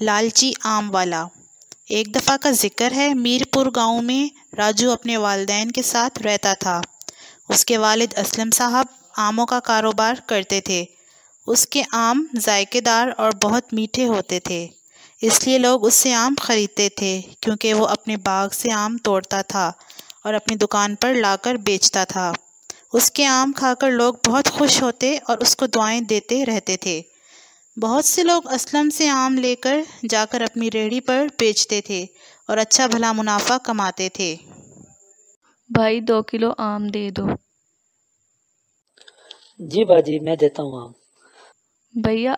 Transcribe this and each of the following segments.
لالچی آم والا۔ ایک دفعہ کا ذکر ہے، میرپور گاؤں میں راجو اپنے والدین کے ساتھ رہتا تھا۔ اس کے والد اسلم صاحب آموں کا کاروبار کرتے تھے۔ اس کے آم ذائقے دار اور بہت میٹھے ہوتے تھے، اس لیے لوگ اس سے آم خریدتے تھے، کیونکہ وہ اپنے باغ سے آم توڑتا تھا اور اپنی دکان پر لا کر بیچتا تھا۔ اس کے آم کھا کر لوگ بہت خوش ہوتے اور اس کو دعائیں دیتے رہتے تھے۔ بہت سے لوگ اسلم سے آم لے کر جا کر اپنی ریہڑی پر بیچتے تھے اور اچھا بھلا منافع کماتے تھے۔ بھائی 2 کلو آم دے دو۔ جی باجی، میں دیتا ہوں آم۔ بھیا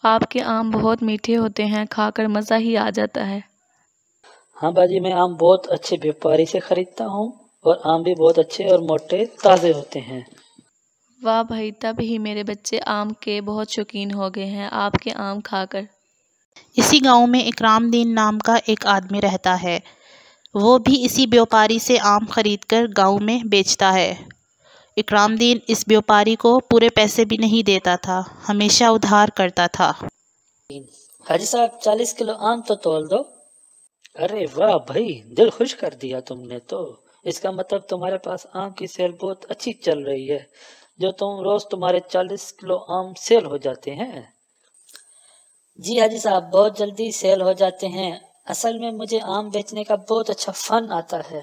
آپ کے آم بہت میٹھے ہوتے ہیں، کھا کر مزہ ہی آ جاتا ہے۔ ہاں باجی، میں آم بہت اچھے بیوپاری سے خریدتا ہوں اور آم بھی بہت اچھے اور موٹے تازے ہوتے ہیں۔ واہ بھائی، تب ہی میرے بچے آم کے بہت شوقین ہو گئے ہیں آپ کے آم کھا کر۔ اسی گاؤں میں اکرام دین نام کا ایک آدمی رہتا ہے۔ وہ بھی اسی بیوپاری سے آم خرید کر گاؤں میں بیچتا ہے۔ اکرام دین اس بیوپاری کو پورے پیسے بھی نہیں دیتا تھا، ہمیشہ ادھار کرتا تھا۔ حاجی صاحب 40 کلو آم تو تول دو۔ ارے واہ بھائی، دل خوش کر دیا تم نے تو۔ اس کا مطلب تمہارے پاس آم کی سیل بہت اچھی چل رہی ہے، جو روز تمہارے 40 کلو آم سیل ہو جاتے ہیں۔ جی حاجی صاحب، بہت جلدی سیل ہو جاتے ہیں۔ اصل میں مجھے آم بیچنے کا بہت اچھا فن آتا ہے۔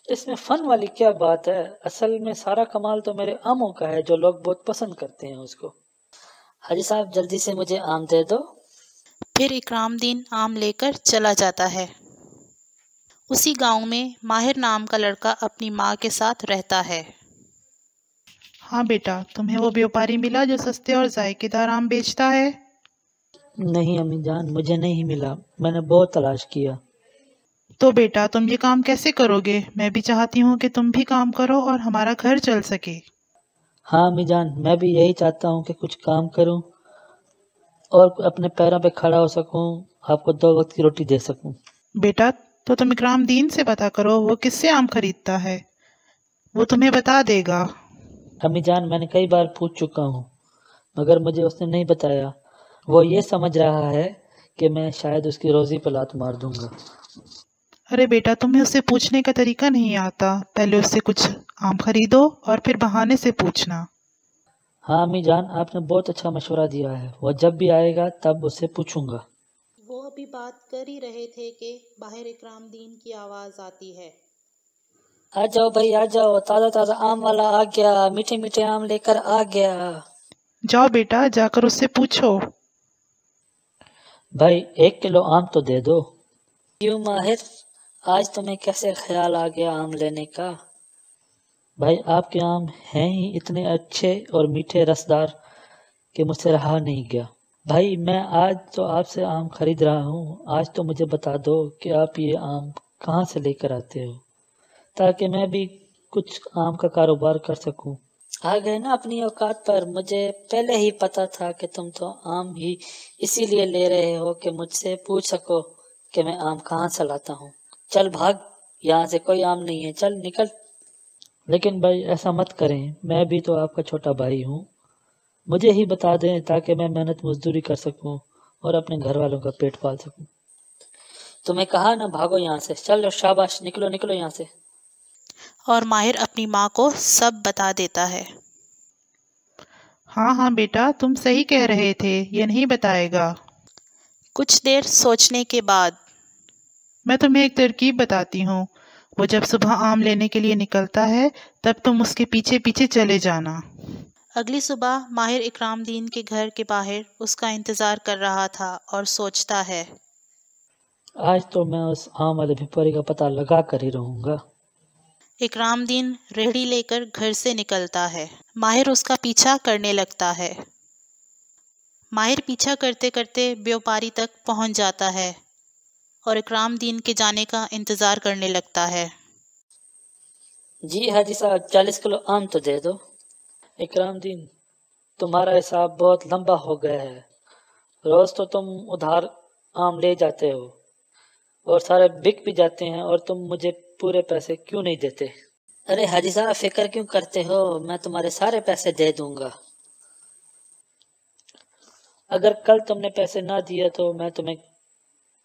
اس میں فن والی کیا بات ہے؟ اصل میں سارا کمال تو میرے آموں کا ہے، جو لوگ بہت پسند کرتے ہیں اس کو۔ حاجی صاحب جلدی سے مجھے آم دے دو۔ پھر اکرام دین آم لے کر چلا جاتا ہے۔ اسی گاؤں میں ماہر نام کا لڑکا اپنی ماں کے ساتھ رہتا ہے۔ ہاں بیٹا، تمہیں وہ بیوپاری ملا جو سستے اور ذائقے دار آم بیچتا ہے؟ نہیں امی جان، مجھے نہیں ملا، میں نے بہت تلاش کیا۔ تو بیٹا تم یہ کام کیسے کرو گے؟ میں بھی چاہتی ہوں کہ تم بھی کام کرو اور ہمارا گھر چل سکے۔ ہاں امی جان، میں بھی یہی چاہتا ہوں کہ کچھ کام کروں اور اپنے پیروں پہ کھڑا ہو سکوں، آپ کو 2 وقت کی روٹی دے سکوں۔ بیٹا تو تم اکرام دین سے پتا کرو وہ کس سے آم خریدتا ہے، وہ تمہیں بتا دے گا۔ امی جان، میں نے کئی بار پوچھ چکا ہوں، مگر مجھے اس نے نہیں بتایا۔ وہ یہ سمجھ رہا ہے کہ میں شاید اس کی روزی پہ لات مار دوں گا۔ ارے بیٹا، تمہیں اس سے پوچھنے کا طریقہ نہیں آتا، پہلے اس سے کچھ آم خریدو اور پھر بہانے سے پوچھنا۔ ہاں امی جان، آپ نے بہت اچھا مشورہ دیا ہے، وہ جب بھی آئے گا تب اس سے پوچھوں گا۔ وہ ابھی بات کر ہی رہے تھے کہ باہر اکرام دین کی آواز آتی ہے۔ آ جاؤ بھائی، آ جاؤ، تازہ تازہ آم والا آ گیا، میٹھے میٹھے آم لے کر آ گیا۔ جاؤ بیٹا، جا کر اس سے پوچھو۔ بھائی 1 کلو آم تو دے دو۔ کیوں ماہر، آج تمہیں کیسے خیال آ گیا آم لینے کا؟ بھائی آپ کے آم ہیں ہی اتنے اچھے اور میٹھے رسدار کہ مجھ سے رہا نہیں گیا۔ بھائی میں آج تو آپ سے آم خرید رہا ہوں، آج تو مجھے بتا دو کہ آپ یہ آم کہاں سے لے کر آتے ہو، تاکہ میں بھی کچھ آم کا کاروبار کر سکوں۔ آ گئے نا اپنی اوقات پر، مجھے پہلے ہی پتا تھا کہ تم تو آم ہی اسی لیے لے رہے ہو کہ مجھ سے پوچھ سکو کہ میں آم کہاں سے لاتا ہوں۔ چل بھاگ، یہاں سے کوئی آم نہیں ہے، چل نکل۔ لیکن بھائی ایسا مت کریں، میں بھی تو آپ کا چھوٹا بھائی ہوں، مجھے ہی بتا دیں تاکہ میں محنت مزدوری کر سکوں اور اپنے گھر والوں کا پیٹ پال سکوں۔ تمہیں کہا نا بھاگو یہاں سے، چلو شاباش، نکلو نکلو یہاں سے۔ اور ماہر اپنی ماں کو سب بتا دیتا ہے۔ ہاں ہاں بیٹا، تم صحیح کہہ رہے تھے، یہ نہیں بتائے گا۔ کچھ دیر سوچنے کے بعد میں تمہیں ایک ترکیب بتاتی ہوں، وہ جب صبح آم لینے کے لیے نکلتا ہے تب تم اس کے پیچھے پیچھے چلے جانا۔ اگلی صبح ماہر اکرام دین کے گھر کے باہر اس کا انتظار کر رہا تھا اور سوچتا ہے، آج تو میں اس آم والے بھپوری کا پتہ لگا کر ہی رہوں گا۔ اکرام دین ریہڑی لے کر گھر سے نکلتا ہے۔ ماہر اس کا پیچھا کرنے لگتا ہے۔ ماہر پیچھا کرتے کرتے بیوپاری تک پہنچ جاتا ہے اور اکرام دین کے جانے کا انتظار کرنے لگتا ہے۔ جی حاجی صاحب 40 کلو آم تو دے دو۔ اکرام دین، تمہارا حساب بہت لمبا ہو گیا ہے، روز تو تم ادھار آم لے جاتے ہو اور سارے بک بھی جاتے ہیں، اور تم مجھے پورے پیسے کیوں نہیں دیتے؟ ارے حاجی صاحب فکر کیوں کرتے ہو، میں تمہارے سارے پیسے دے دوں گا۔ اگر کل تم نے پیسے نہ دیے تو میں تمہیں